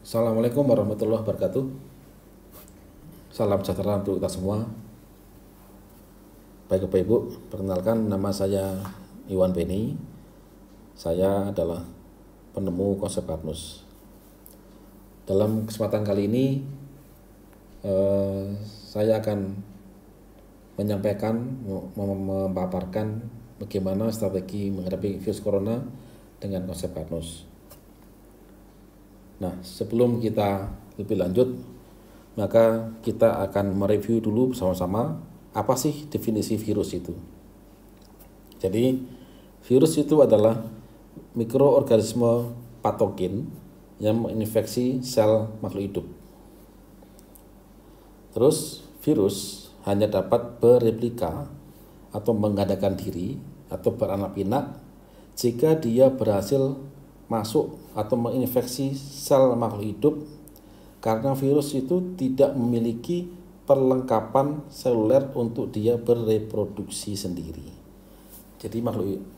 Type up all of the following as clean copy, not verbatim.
Assalamualaikum warahmatullahi wabarakatuh. Salam sejahtera untuk kita semua. Baik Bapak Ibu, perkenalkan nama saya Iwan Beni. Saya adalah penemu konsep Karnus. Dalam kesempatan kali ini saya akan menyampaikan, memaparkan bagaimana strategi menghadapi virus corona dengan konsep Karnus. Nah, sebelum kita lebih lanjut, maka kita akan mereview dulu bersama-sama apa sih definisi virus itu. Jadi, virus itu adalah mikroorganisme patogen yang menginfeksi sel makhluk hidup. Terus, virus hanya dapat bereplika atau menggandakan diri atau beranak pinak jika dia berhasil masuk atau menginfeksi sel makhluk hidup, karena virus itu tidak memiliki perlengkapan seluler untuk dia bereproduksi sendiri. Jadi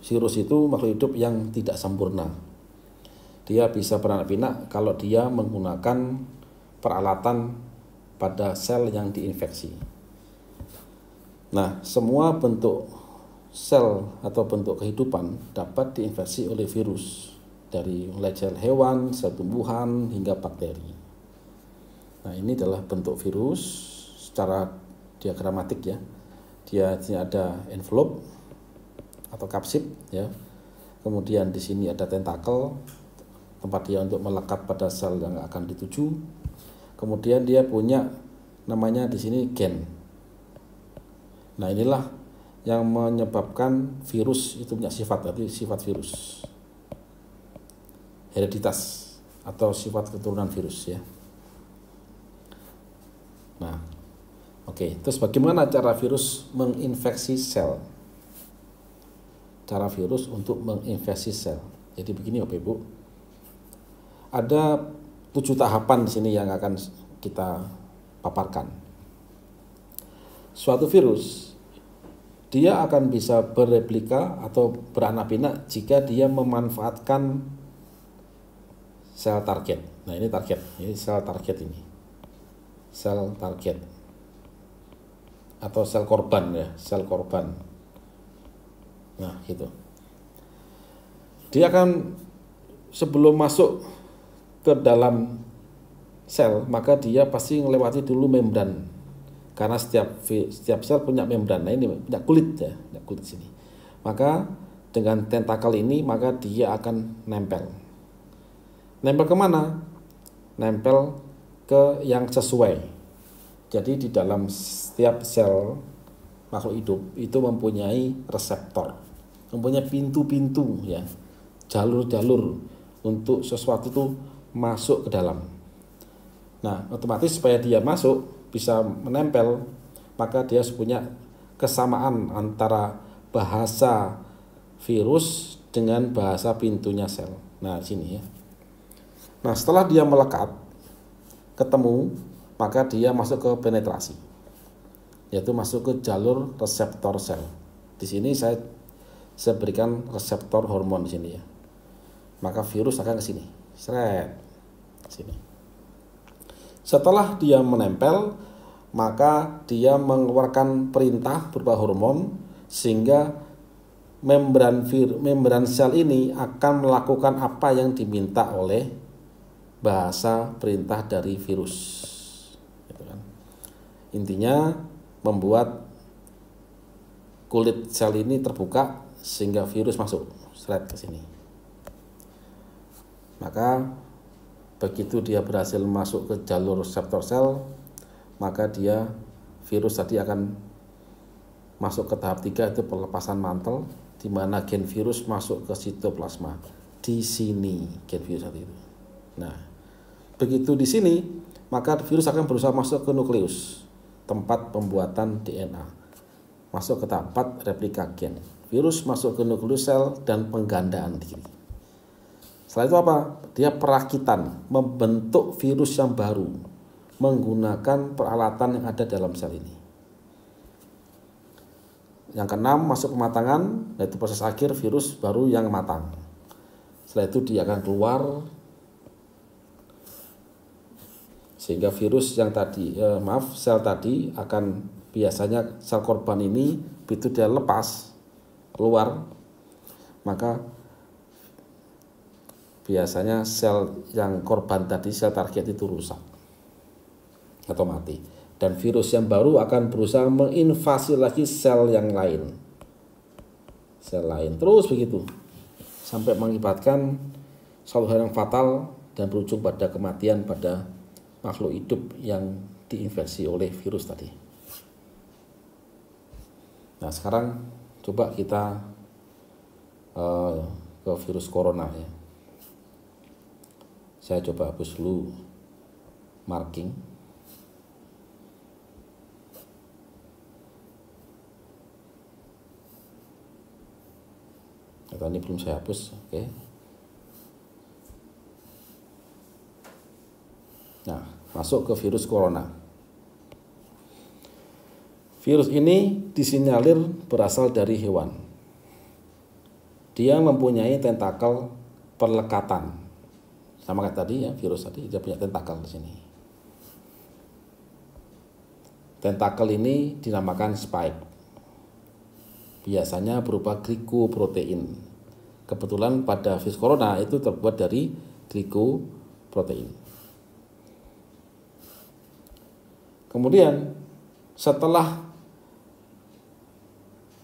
virus itu makhluk hidup yang tidak sempurna. Dia bisa beranak pinak kalau dia menggunakan peralatan pada sel yang diinfeksi. Nah, semua bentuk sel atau bentuk kehidupan dapat diinfeksi oleh virus, dari mulai sel hewan, sel tumbuhan, hingga bakteri. Nah, ini adalah bentuk virus secara diagramatik ya. Dia di sini ada envelope atau kapsid ya. Kemudian di sini ada tentakel, tempat dia untuk melekat pada sel yang akan dituju. Kemudian dia punya namanya di sini gen. Nah, inilah yang menyebabkan virus itu punya sifat, berarti sifat virus. Hereditas atau sifat keturunan virus ya. Nah, oke. Terus bagaimana cara virus menginfeksi sel? Cara virus untuk menginfeksi sel. Jadi begini Bapak Ibu. Ada 7 tahapan di sini yang akan kita paparkan. Suatu virus dia akan bisa bereplika atau beranak pinak jika dia memanfaatkan sel target. Nah, ini target, ini sel target ini. Sel target. Atau sel korban ya, sel korban. Nah, gitu. Dia akan sebelum masuk ke dalam sel, maka dia pasti melewati dulu membran. Karena setiap sel punya membran. Nah, ini punya kulit ya, punya kulit sini. Maka dengan tentakel ini maka dia akan nempel. Nempel kemana? Nempel ke yang sesuai. Jadi di dalam setiap sel makhluk hidup itu mempunyai reseptor, mempunyai pintu-pintu ya, jalur-jalur untuk sesuatu itu masuk ke dalam. Nah, otomatis supaya dia masuk bisa menempel, maka dia harus punya kesamaan antara bahasa virus dengan bahasa pintunya sel. Nah, sini ya. Nah, setelah dia melekat, ketemu, maka dia masuk ke penetrasi, yaitu masuk ke jalur reseptor sel. Di sini saya berikan reseptor hormon di sini ya. Maka virus akan ke sini, seret, sini. Setelah dia menempel, maka dia mengeluarkan perintah berupa hormon sehingga membran sel ini akan melakukan apa yang diminta oleh bahasa perintah dari virus, gitu kan. Intinya membuat kulit sel ini terbuka sehingga virus masuk seret ke sini. Maka begitu dia berhasil masuk ke jalur reseptor sel, maka virus tadi akan masuk ke tahap 3, itu pelepasan mantel, di mana gen virus masuk ke sitoplasma. Di sini gen virus tadi itu. Nah, begitu di sini, maka virus akan berusaha masuk ke nukleus, tempat pembuatan DNA. Masuk ke tahap 4, replika gen. Virus masuk ke nukleus sel dan penggandaan diri. Setelah itu apa? Dia perakitan, membentuk virus yang baru menggunakan peralatan yang ada dalam sel ini. Yang keenam, masuk pematangan, yaitu proses akhir virus baru yang matang. Setelah itu dia akan keluar Sehingga virus yang tadi, sel tadi akan biasanya sel korban ini begitu dia lepas keluar, maka biasanya sel yang korban tadi, sel target itu rusak atau mati. Dan virus yang baru akan berusaha menginvasi lagi sel yang lain. Sel lain. Terus begitu. Sampai mengakibatkan suatu hal yang fatal dan berujung pada kematian pada makhluk hidup yang diinfeksi oleh virus tadi. Nah, sekarang coba kita ke virus corona ya. Saya coba hapus dulu marking. Nah, ini belum saya hapus, oke. Nah, masuk ke virus corona. Virus ini disinyalir berasal dari hewan. Dia mempunyai tentakel perlekatan. Sama kayak tadi ya, virus tadi dia punya tentakel di sini. Tentakel ini dinamakan spike. Biasanya berupa glikoprotein. Kebetulan pada virus corona itu terbuat dari glikoprotein. Kemudian setelah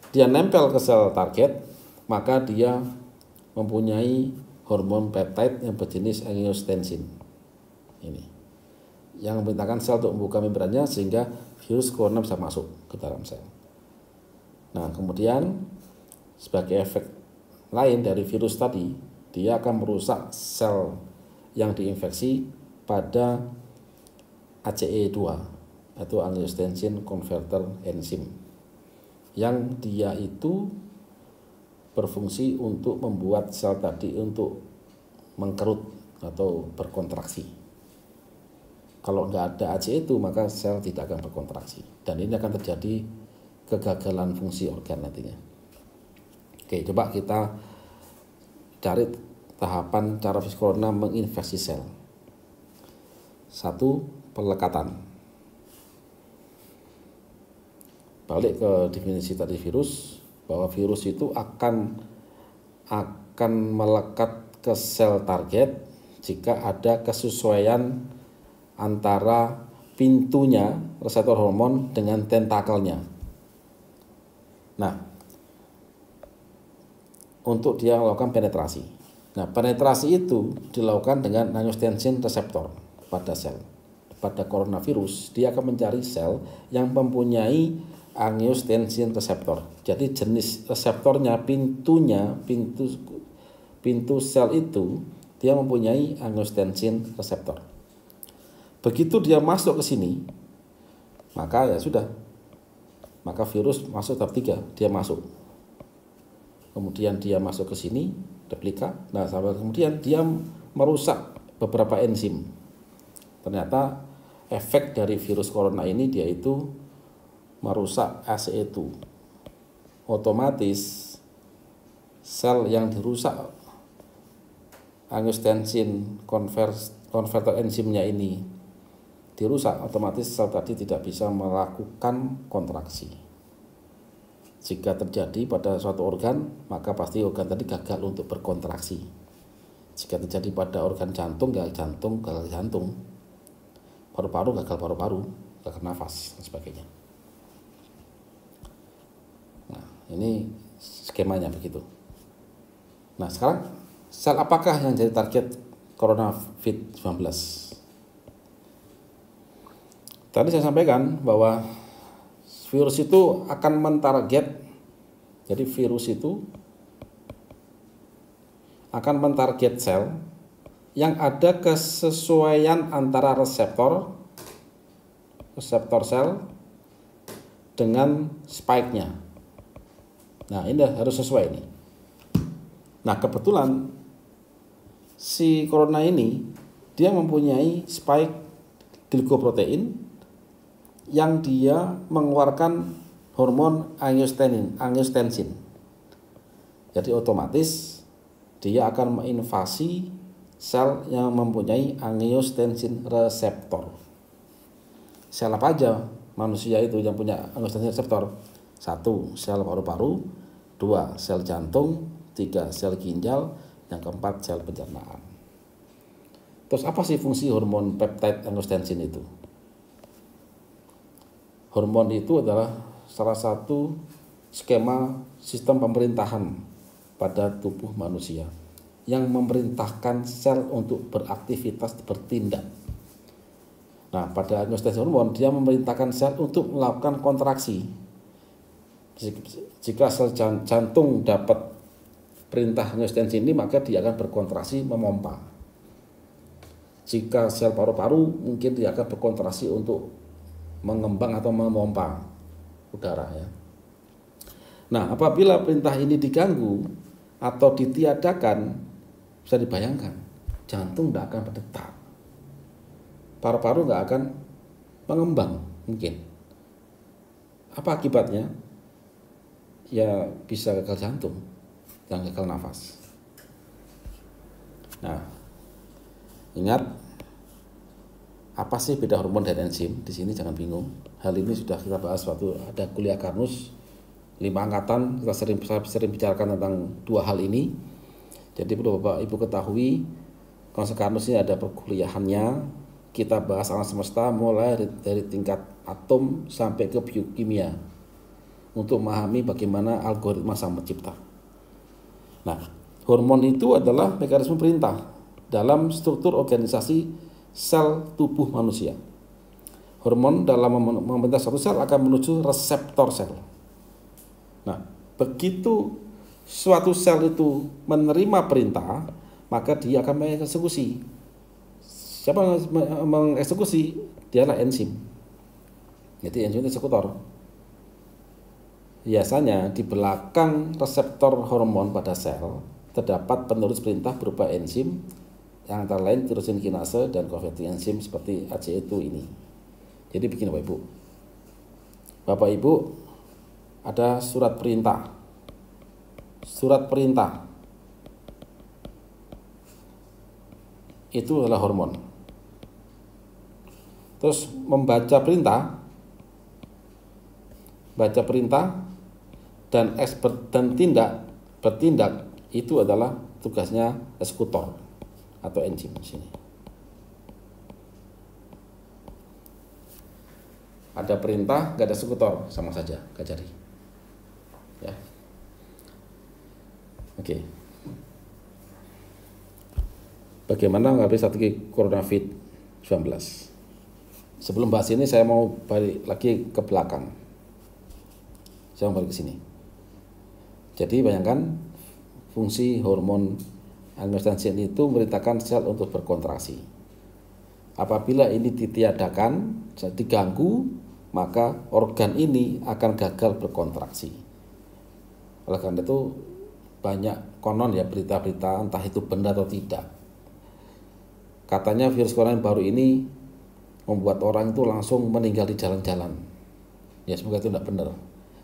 dia nempel ke sel target, maka dia mempunyai hormon peptide yang berjenis angiotensin. Ini yang memerintahkan sel untuk membuka membrannya sehingga virus corona bisa masuk ke dalam sel. Nah, kemudian sebagai efek lain dari virus tadi, dia akan merusak sel yang diinfeksi pada ACE2 atau angiotensin converter enzim, yang dia itu berfungsi untuk membuat sel tadi untuk mengkerut atau berkontraksi. Kalau nggak ada ACE itu, maka sel tidak akan berkontraksi, dan ini akan terjadi kegagalan fungsi organ nantinya. Oke, coba kita cari tahapan cara virus corona menginfeksi sel. 1. Pelekatan. Balik ke definisi tadi virus, bahwa virus itu akan melekat ke sel target jika ada kesesuaian antara pintunya reseptor hormon dengan tentakelnya. Nah, untuk dia melakukan penetrasi. Nah, penetrasi itu dilakukan dengan angiotensin reseptor pada sel. Pada coronavirus, dia akan mencari sel yang mempunyai angiotensin reseptor. Jadi jenis reseptornya, pintu sel itu dia mempunyai angiotensin reseptor. Begitu dia masuk ke sini, maka ya sudah. Maka virus masuk tahap 3, dia masuk. Kemudian dia masuk ke sini, replika. Nah, sampai kemudian dia merusak beberapa enzim. Ternyata efek dari virus corona ini dia itu merusak ACE2. Otomatis sel yang dirusak angiotensin converter enzimnya ini dirusak, otomatis sel tadi tidak bisa melakukan kontraksi. Jika terjadi pada suatu organ, maka pasti organ tadi gagal untuk berkontraksi. Jika terjadi pada organ jantung, gagal jantung, paru-paru gagal paru-paru, gagal nafas, dan sebagainya. Nah, ini skemanya begitu. Nah, sekarang sel apakah yang jadi target COVID-19? Tadi saya sampaikan bahwa virus itu akan mentarget, jadi virus itu akan mentarget sel yang ada kesesuaian antara reseptor sel dengan spike-nya. Nah, ini harus sesuai nih. Nah, kebetulan si corona ini dia mempunyai spike glikoprotein yang dia mengeluarkan hormon angiotensin. Jadi otomatis dia akan menginvasi sel yang mempunyai angiotensin reseptor. sel apa aja manusia itu yang punya angiotensin reseptor? 1. Sel paru-paru, 2. Sel jantung, 3. Sel ginjal, yang keempat sel pencernaan. Terus apa sih fungsi hormon peptide angiotensin itu? Hormon itu adalah salah satu skema sistem pemerintahan pada tubuh manusia yang memerintahkan sel untuk beraktivitas bertindak. Nah, pada angiotensin hormon dia memerintahkan sel untuk melakukan kontraksi. Jika sel jantung dapat perintah angiotensin ini, maka dia akan berkontraksi memompa. Jika sel paru-paru mungkin dia akan berkontraksi untuk mengembang atau memompa udara ya. Nah, apabila perintah ini diganggu atau ditiadakan, bisa dibayangkan jantung tidak akan berdetak, paru-paru nggak akan mengembang mungkin. Apa akibatnya? Ya bisa gagal jantung dan gagal nafas. Nah, ingat, apa sih beda hormon dan enzim? Di sini jangan bingung. Hal ini sudah kita bahas waktu ada kuliah Karnus 5 angkatan. Kita sering bicarakan tentang dua hal ini. Jadi perlu Bapak Ibu ketahui, konsep Karnus ini ada perkuliahannya. Kita bahas alam semesta mulai dari tingkat atom sampai ke biokimia untuk memahami bagaimana algoritma sang pencipta. Nah, hormon itu adalah mekanisme perintah dalam struktur organisasi sel tubuh manusia. Hormon dalam memerintah suatu sel akan menuju reseptor sel. Nah, begitu suatu sel itu menerima perintah, maka dia akan mengeksekusi. Siapa yang mengeksekusi? Dialah enzim. Jadi enzim itu eksekutor. Biasanya di belakang reseptor hormon pada sel terdapat penerus perintah berupa enzim yang antara lain tirosin kinase dan converting enzim seperti ACE2 ini. Jadi begini Bapak Ibu. Bapak Ibu ada surat perintah. Surat perintah itu adalah hormon. Terus membaca perintah, baca perintah dan bertindak itu adalah tugasnya eksekutor atau enzim di sini. Ada perintah, nggak ada eksekutor, sama saja, nggak jadi. Ya. Oke. Bagaimana menghadapi strategi COVID-19? Sebelum bahas ini saya mau balik lagi ke belakang. Saya mau balik ke sini. Jadi bayangkan fungsi hormon angiotensin itu memerintahkan sel untuk berkontraksi. Apabila ini ditiadakan, diganggu, maka organ ini akan gagal berkontraksi. Oleh karena itu banyak konon ya berita-berita, entah itu benar atau tidak. Katanya virus corona yang baru ini membuat orang itu langsung meninggal di jalan-jalan. Ya semoga itu tidak benar.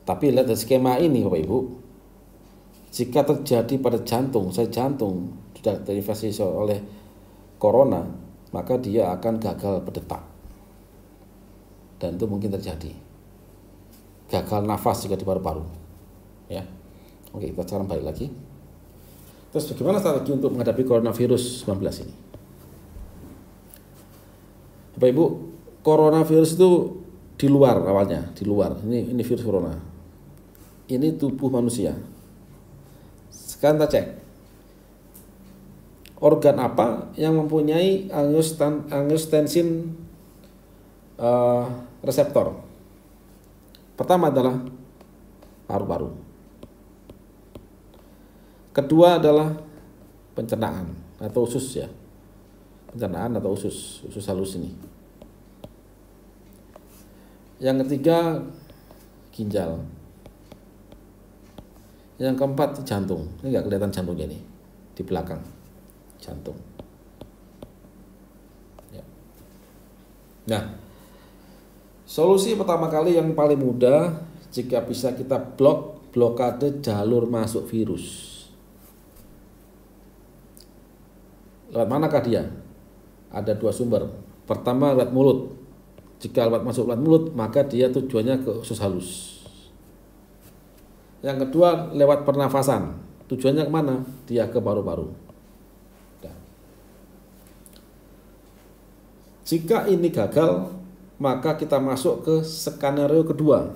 Tapi lihat dari skema ini Bapak Ibu, jika terjadi pada jantung, sel jantung sudah terinfeksi oleh corona, maka dia akan gagal berdetak. Dan itu mungkin terjadi. Gagal nafas juga di paru-paru. Ya. Oke, kita sekarang balik lagi. Terus bagaimana strategi untuk menghadapi coronavirus 19 ini? Bapak Ibu, coronavirus itu di luar awalnya, di luar. Ini virus corona. Ini tubuh manusia. Sekarang kita cek organ apa yang mempunyai angiotensin reseptor. Pertama adalah paru-paru. Kedua adalah pencernaan atau usus ya. Pencernaan atau usus halus ini. Yang ketiga ginjal. Yang keempat jantung. Ini nggak kelihatan jantungnya nih di belakang jantung. Ya. Nah, solusi pertama kali yang paling mudah jika bisa kita blokade jalur masuk virus. Lewat manakah dia? Ada dua sumber. Pertama lewat mulut. Jika masuk lewat mulut, maka dia tujuannya ke usus halus. Yang kedua lewat pernafasan, tujuannya kemana? Dia ke paru-paru. Nah. Jika ini gagal, maka kita masuk ke skenario kedua.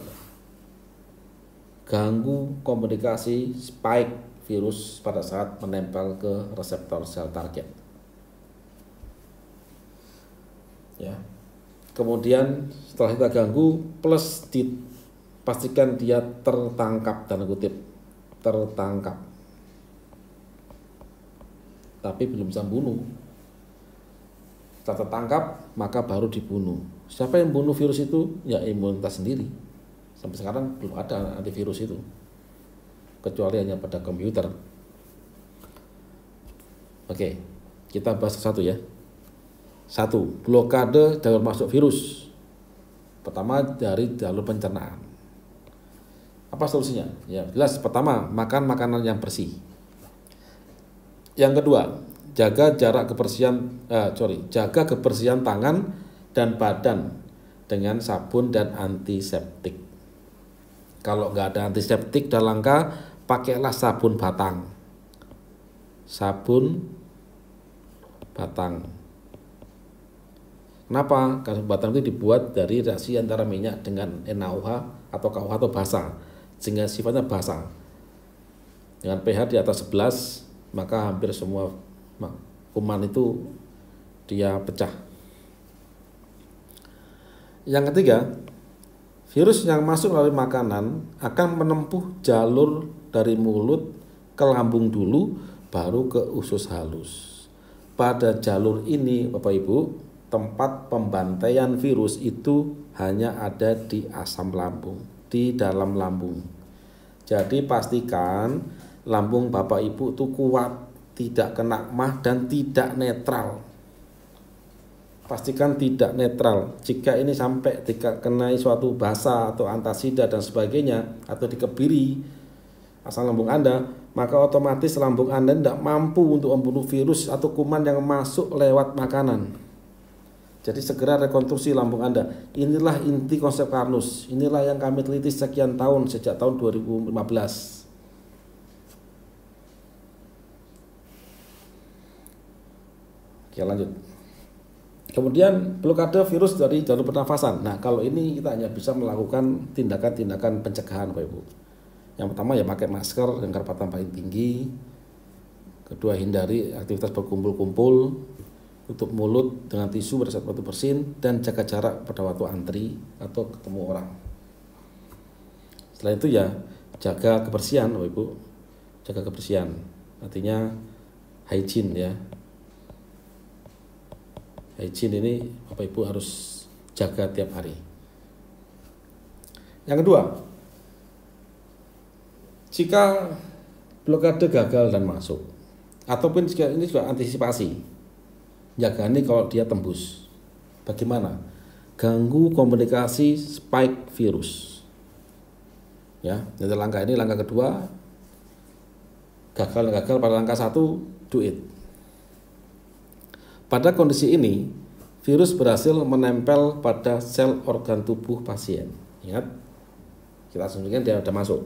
Ganggu komunikasi spike virus pada saat menempel ke reseptor sel target. Ya. Kemudian setelah kita ganggu plus dipastikan dia tertangkap, tanda kutip tertangkap, tapi belum bisa bunuh. Setelah tertangkap maka baru dibunuh. Siapa yang bunuh virus itu? Ya imunitas sendiri. Sampai sekarang belum ada antivirus itu, kecuali hanya pada komputer. Oke, kita bahas satu ya. 1. Blokade jalur masuk virus. Pertama dari jalur pencernaan. Apa solusinya? Ya jelas, pertama makan makanan yang bersih. Yang kedua, jaga kebersihan tangan dan badan dengan sabun dan antiseptik. Kalau nggak ada antiseptik dan langka, pakailah sabun batang. Sabun batang. Kenapa? Karena batang itu dibuat dari reaksi antara minyak dengan NaOH atau KOH atau basa, sehingga sifatnya basa. Dengan pH di atas 11, maka hampir semua kuman itu dia pecah. Yang ketiga, virus yang masuk melalui makanan akan menempuh jalur dari mulut ke lambung dulu, baru ke usus halus. Pada jalur ini, Bapak Ibu, tempat pembantaian virus itu hanya ada di asam lambung, di dalam lambung. Jadi pastikan lambung Bapak Ibu itu kuat, tidak kena mah dan tidak netral. Pastikan tidak netral. Jika ini sampai dikenai suatu basa atau antasida dan sebagainya, atau dikebiri asam lambung Anda, maka otomatis lambung Anda tidak mampu untuk membunuh virus atau kuman yang masuk lewat makanan. Jadi segera rekonstruksi lambung Anda. Inilah inti konsep Karnus. Inilah yang kami teliti sekian tahun, sejak tahun 2015. Oke, lanjut. Kemudian blokade virus dari jalur pernafasan. Nah, kalau ini kita hanya bisa melakukan tindakan-tindakan pencegahan, Bapak Ibu. Yang pertama ya pakai masker dengan kerapatan paling tinggi. Kedua, hindari aktivitas berkumpul-kumpul. Tutup mulut dengan tisu pada saat waktu bersin, dan jaga jarak pada waktu antri atau ketemu orang. Setelah itu ya jaga kebersihan, Bapak Ibu. Jaga kebersihan. Artinya hygiene ya. Hygiene ini Bapak Ibu harus jaga tiap hari. Yang kedua, jika blokade gagal dan masuk, ataupun jika ini juga antisipasi, jaga ini kalau dia tembus, bagaimana? Ganggu komunikasi spike virus. Ya, jadi langkah ini langkah kedua. Gagal pada langkah 1, do it. Pada kondisi ini, virus berhasil menempel pada sel organ tubuh pasien. Ingat, kita asumsikan dia sudah masuk.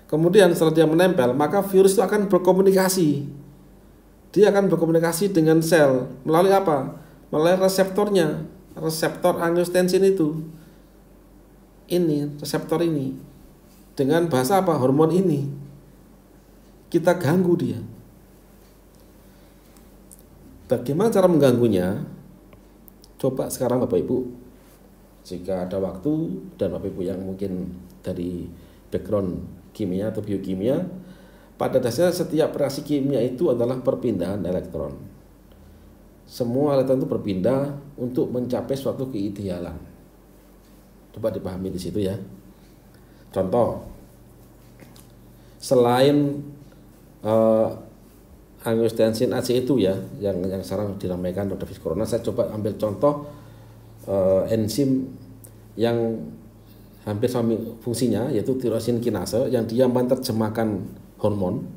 Kemudian setelah dia menempel, maka virus itu akan berkomunikasi. Dia akan berkomunikasi dengan sel melalui apa? Melalui reseptornya, reseptor angiotensin itu. Ini, reseptor ini. Dengan bahasa apa? Hormon ini. Kita ganggu dia. Bagaimana cara mengganggunya? Coba sekarang Bapak Ibu, jika ada waktu dan Bapak Ibu yang mungkin dari background kimia atau biokimia, pada dasarnya setiap reaksi kimia itu adalah perpindahan elektron. Semua elektron itu berpindah untuk mencapai suatu keidealan. Coba dipahami di situ ya. Contoh, selain angiotensin AC itu ya, yang sekarang diramaikan pada virus corona, saya coba ambil contoh enzim yang hampir sama fungsinya, yaitu tirosin kinase, yang dia menerjemahkan hormon,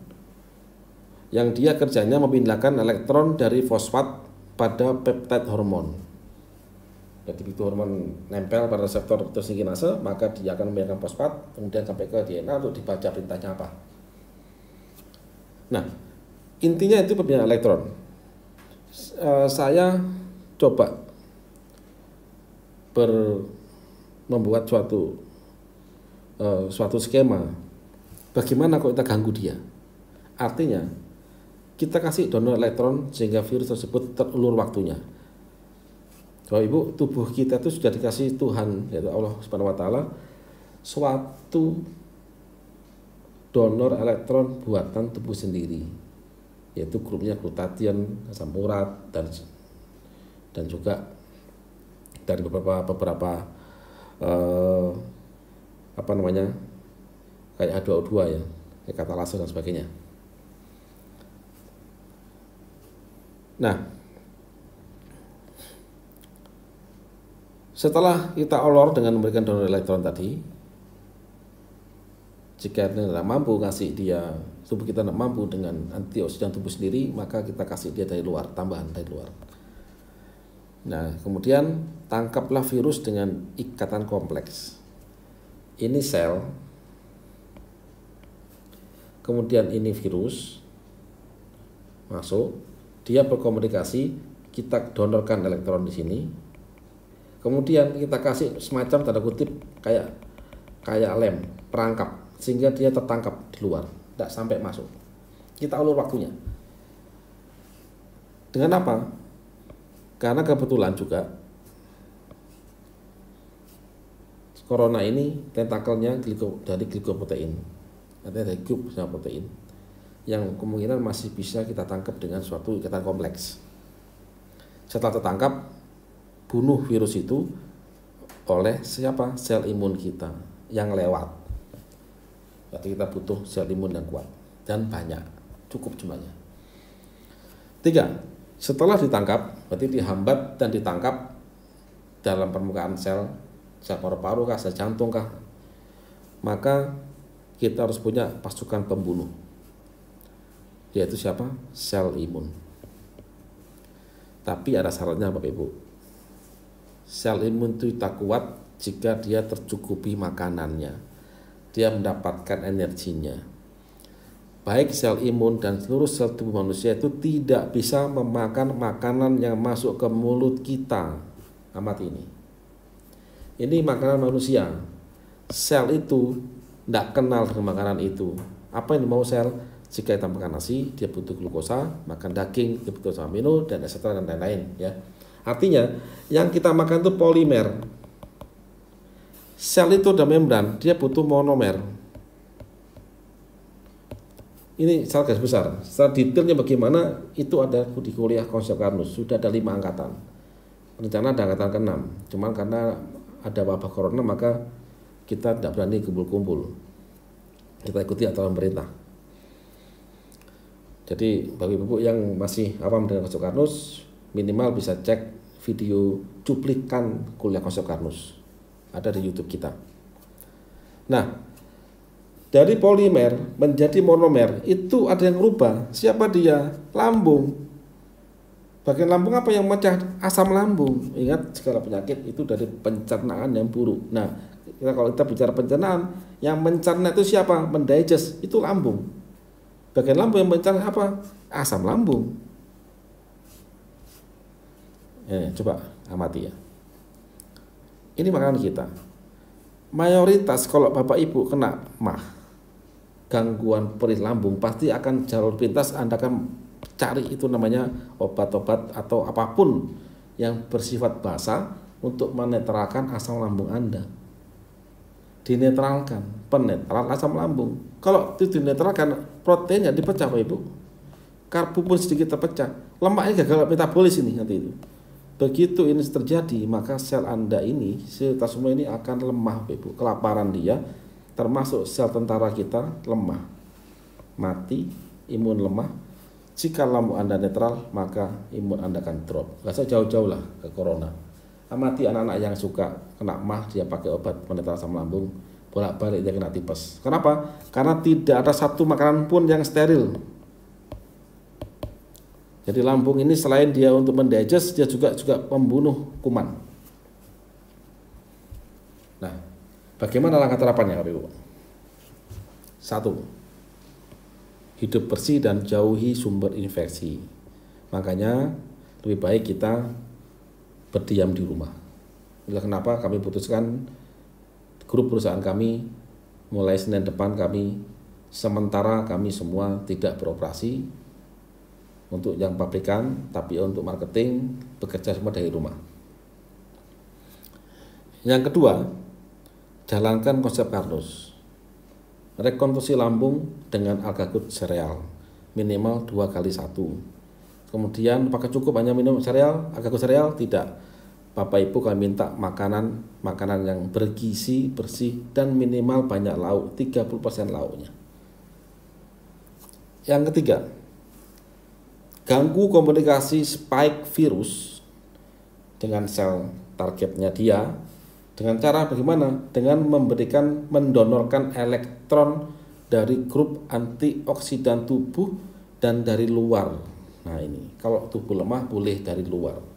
yang dia kerjanya memindahkan elektron dari fosfat pada peptide hormon. Jadi begitu hormon nempel pada reseptor tirosikinase, maka dia akan membiarkan fosfat, kemudian sampai ke DNA untuk dibaca perintahnya apa. Nah, intinya itu perpindahan elektron. Saya coba membuat suatu skema bagaimana kalau kita ganggu dia. Artinya kita kasih donor elektron sehingga virus tersebut terulur waktunya. Bapak Ibu, tubuh kita itu sudah dikasih Tuhan, yaitu Allah Subhanahu wa taala, suatu donor elektron buatan tubuh sendiri, yaitu grupnya glutathione, asam urat, dan juga dari beberapa kayak H2O2 ya, kayak katalase dan sebagainya. Nah, setelah kita olor dengan memberikan donor elektron tadi, jika tidak mampu kasih dia, tubuh kita tidak mampu dengan antioksidan tubuh sendiri, maka kita kasih dia dari luar, tambahan dari luar. Nah, kemudian tangkaplah virus dengan ikatan kompleks. Ini sel, kemudian ini virus masuk, dia berkomunikasi, kita donorkan elektron di sini, kemudian kita kasih semacam tanda kutip kayak lem, perangkap, sehingga dia tertangkap di luar, tidak sampai masuk. Kita ulur waktunya. Dengan apa? Karena kebetulan juga corona ini tentakelnya dari glikoprotein, artinya dari grup protein, yang kemungkinan masih bisa kita tangkap dengan suatu ikatan kompleks. Setelah tertangkap, bunuh virus itu oleh siapa? Sel imun kita yang lewat. Berarti kita butuh sel imun yang kuat dan banyak, cukup jumlahnya. 3. Setelah ditangkap, berarti dihambat dan ditangkap dalam permukaan sel paru-paru kah, sel jantung kah, maka kita harus punya pasukan pembunuh, yaitu siapa? Sel imun. Tapi ada syaratnya Bapak Ibu. Sel imun itu tak kuat jika dia tercukupi makanannya, dia mendapatkan energinya. Baik sel imun dan seluruh sel tubuh manusia itu tidak bisa memakan makanan yang masuk ke mulut kita. Amati ini. Ini makanan manusia. Sel itu tidak kenal dengan makanan itu. Apa yang mau sel? Jika kita makan nasi, dia butuh glukosa, makan daging, dia butuh asam amino, dan etc. dan lain-lain. Ya. Artinya, yang kita makan itu polimer. Sel itu ada membran, dia butuh monomer. Ini secara garis besar. Secara detailnya bagaimana, itu ada di kuliah konsep Karnus. Sudah ada 5 angkatan. Rencana ada angkatan ke-6. Cuman karena ada wabah corona, maka kita tidak berani kumpul-kumpul. Kita ikuti aturan pemerintah. Jadi bagi ibu yang masih awam dengan konsep Karnus, minimal bisa cek video cuplikan kuliah konsep Karnus. Ada di YouTube kita. Nah, dari polimer menjadi monomer itu ada yang berubah. Siapa dia? Lambung. Bagian lambung apa yang memecah? Asam lambung. Ingat, segala penyakit itu dari pencernaan yang buruk. Nah, kalau kita bicara pencernaan, yang mencerna itu siapa? Mendigest, itu lambung. Bagian lambung yang mencerna apa? Asam lambung. Coba amati ya. Ini makanan kita. Mayoritas kalau Bapak Ibu kena gangguan perih lambung, pasti akan jalur pintas Anda akan cari itu namanya obat-obat atau apapun yang bersifat basa untuk menetralkan asam lambung Anda. Dinetralkan, penetral asam lambung. Kalau itu dinetralkan, proteinnya dipecah Bapak Ibu. Karbo pun sedikit terpecah. Lemaknya gagal metabolis ini nanti itu. Begitu ini terjadi, maka sel Anda ini, sel kita semua ini akan lemah Bapak Ibu. Kelaparan dia, termasuk sel tentara kita lemah, mati, imun lemah. Jika lambung Anda netral, maka imun Anda akan drop. Gak usah jauh-jauh lah ke corona. Amati anak-anak yang suka kena dia pakai obat penetral asam lambung, bolak-balik dia kena tipes. Kenapa? Karena tidak ada satu makanan pun yang steril. Jadi lambung ini selain dia untuk mendigest, dia juga membunuh kuman. Nah, bagaimana langkah terapannya Bapak Ibu? 1. Hidup bersih dan jauhi sumber infeksi. Makanya lebih baik kita berdiam di rumah. Itulah kenapa kami putuskan grup perusahaan kami mulai Senin depan sementara kami semua tidak beroperasi untuk yang pabrikan, tapi untuk marketing bekerja semua dari rumah. Yang kedua, jalankan konsep Carnus. Rekonstruksi lambung dengan Algagut sereal minimal 2x1. Kemudian apakah cukup hanya minum Algagut sereal? Tidak. Bapak Ibu kami minta makanan yang bergizi, bersih, dan minimal banyak lauk, 30% lauknya. Yang ketiga, ganggu komunikasi spike virus dengan sel targetnya dia. Dengan cara bagaimana? Dengan mendonorkan elektron dari grup antioksidan tubuh dan dari luar. Nah ini, kalau tubuh lemah boleh dari luar.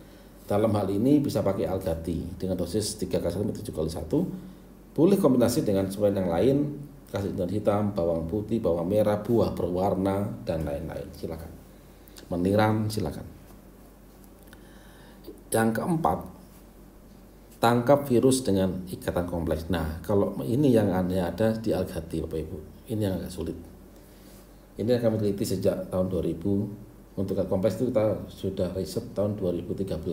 Dalam hal ini bisa pakai Algati dengan dosis 3x1 7x1. Boleh kombinasi dengan suplemen yang lain, kasih daun hitam, bawang putih, bawang merah, buah berwarna, dan lain-lain. Silakan. Meniram silakan. Yang keempat, tangkap virus dengan ikatan kompleks. Nah, kalau ini yang hanya ada di Algati Bapak Ibu, ini yang agak sulit. Ini yang kami teliti sejak tahun 2000. Untuk ikatan kompleks itu kita sudah riset tahun 2013.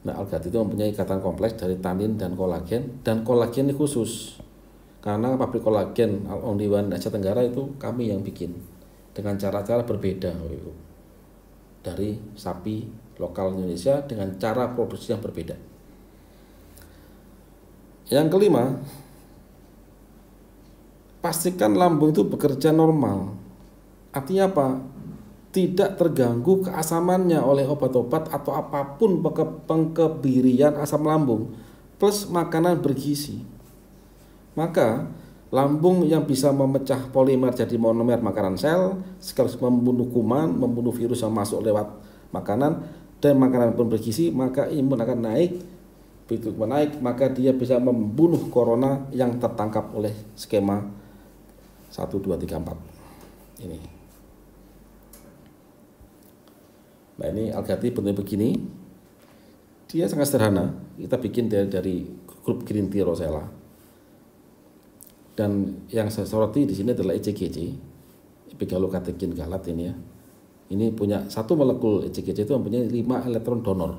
Nah, Algati itu mempunyai ikatan kompleks dari tanin dan kolagen ini khusus. Karena pabrik kolagen only one Asia Tenggara itu kami yang bikin dengan cara-cara berbeda Bapak Ibu. Dari sapi lokal Indonesia dengan cara produksi yang berbeda. Yang kelima, pastikan lambung itu bekerja normal. Artinya apa? Tidak terganggu keasamannya oleh obat-obat atau apapun pengkebirian asam lambung plus makanan bergizi. Maka lambung yang bisa memecah polimer jadi monomer makanan sel sekaligus membunuh kuman, membunuh virus yang masuk lewat makanan dan makanan pun bergizi, maka imun akan naik. Begitu naik, maka dia bisa membunuh corona yang tertangkap oleh skema 1, 2, 3, 4 ini. Nah ini Algati bentuknya begini. Dia sangat sederhana. Kita bikin dari grup Green Tea Rosella. Dan yang saya soroti di sini adalah ECGC, epigalokatekin galat ini ya. Ini punya satu molekul ECGC itu mempunyai 5 elektron donor.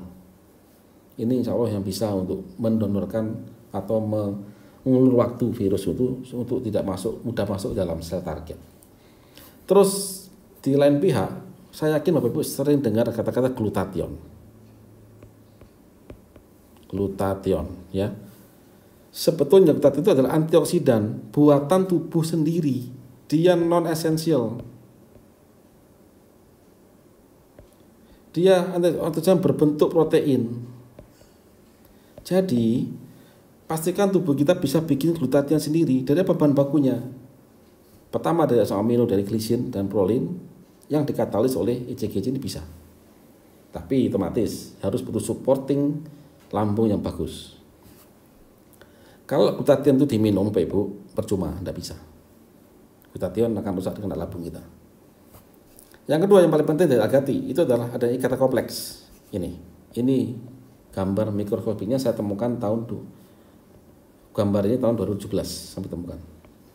Ini insya Allah yang bisa untuk mendonorkan atau mengulur waktu virus itu untuk tidak mudah masuk dalam sel target. Terus di lain pihak, saya yakin Bapak Ibu sering dengar kata-kata glutathione. Glutathione ya. Sebetulnya glutathione itu adalah antioksidan buatan tubuh sendiri. Dia non esensial. Dia antioksidan berbentuk protein. Jadi pastikan tubuh kita bisa bikin glutathione sendiri. Dari apa bahan bakunya? Pertama dari asam amino dari glisin dan prolin yang dikatalis oleh ECGC ini bisa. Tapi otomatis harus butuh supporting lambung yang bagus. Kalau glutathione itu diminum Bapak Ibu percuma, tidak bisa. Glutathione akan rusak dengan lambung kita. Yang kedua yang paling penting dari Algati itu adalah ada ikatan kompleks. Ini gambar mikroskopiknya saya temukan gambar ini tahun 2017 sampai temukan.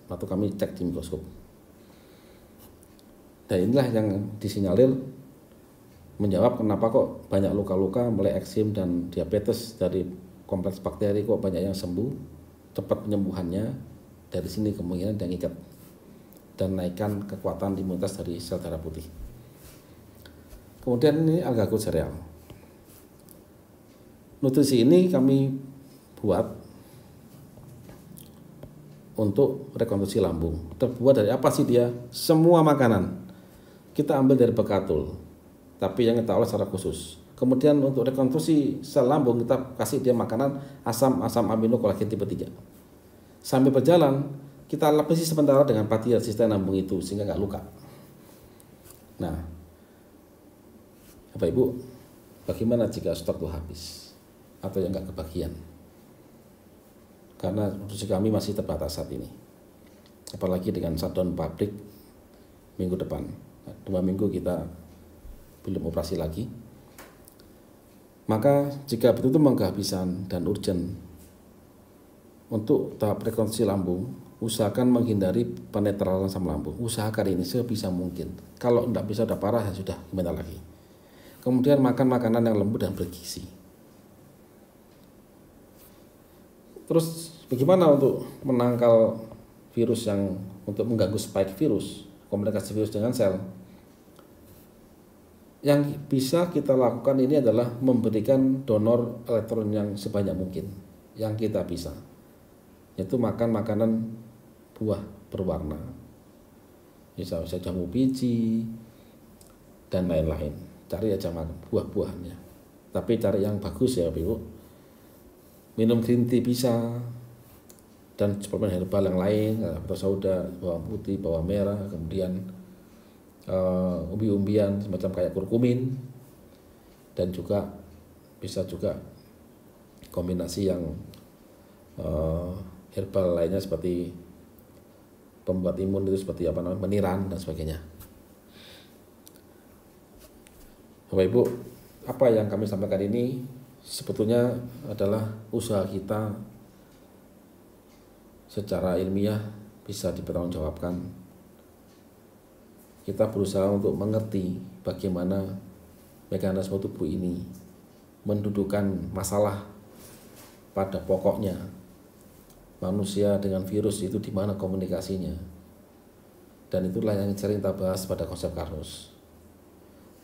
Waktu kami cek di mikroskop. Dan inilah yang disinyalir menjawab kenapa kok banyak luka-luka mulai eksim dan diabetes dari kompleks bakteri kok banyak yang sembuh, cepat penyembuhannya. Dari sini kemungkinan yang ikat dan naikkan kekuatan imunitas dari sel darah putih. Kemudian ini Algagut sereal. Nutrisi ini kami buat untuk rekonstruksi lambung. Terbuat dari apa sih dia? Semua makanan. Kita ambil dari bekatul, tapi yang kita olah secara khusus. Kemudian untuk rekonstruksi sel lambung kita kasih dia makanan asam amino kolagen tipe 3. Sambil berjalan kita lapisi sementara dengan pati resisten lambung itu sehingga nggak luka. Nah, Bapak Ibu, bagaimana jika stok itu habis atau yang nggak kebagian? karena produksi kami masih terbatas saat ini, apalagi dengan shutdown pabrik minggu depan. 2 minggu kita belum operasi lagi. Maka jika betul-betul kehabisan dan urgent untuk tahap rekonstruksi lambung, usahakan menghindari penetralan asam lambung. Usahakan ini sebisa mungkin. Kalau tidak bisa udah parah ya sudah, gimana lagi. Kemudian makan makanan yang lembut dan bergizi. Terus bagaimana untuk menangkal virus yang untuk mengganggu spike virus, komunikasi virus dengan sel? Yang bisa kita lakukan ini adalah memberikan donor elektron yang sebanyak mungkin yang kita bisa, yaitu makan makanan buah berwarna, misalnya jamu biji dan lain-lain. Cari aja makan buah-buahannya, tapi cari yang bagus ya Ibu. Minum green tea bisa, dan suplemen herbal yang lain, atau soda, bawang putih, bawang merah, kemudian umbi-umbian semacam kayak kurkumin, dan juga bisa juga kombinasi yang herbal lainnya seperti pembuat imun itu seperti apa namanya, meniran dan sebagainya. Bapak Ibu, apa yang kami sampaikan ini sebetulnya adalah usaha kita secara ilmiah bisa dipertanggungjawabkan. Kita berusaha untuk mengerti bagaimana mekanisme tubuh ini mendudukkan masalah pada pokoknya. Manusia dengan virus itu di mana komunikasinya. Dan itulah yang sering kita bahas pada konsep Karnus.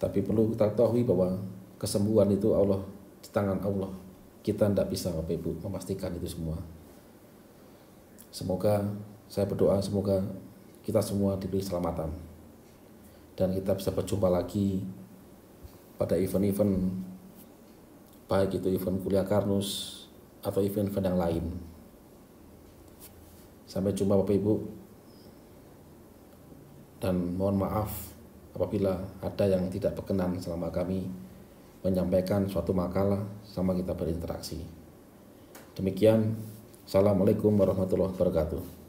Tapi perlu kita ketahui bahwa kesembuhan itu Allah, di tangan Allah. Kita tidak bisa Bapak Ibu memastikan itu semua. Semoga, saya berdoa semoga kita semua diberi keselamatan. Dan kita bisa berjumpa lagi pada event-event, baik itu event kuliah Karnus atau event-event yang lain. Sampai jumpa Bapak Ibu, dan mohon maaf apabila ada yang tidak berkenan selama kami menyampaikan suatu makalah sama kita berinteraksi. Demikian, Assalamualaikum warahmatullahi wabarakatuh.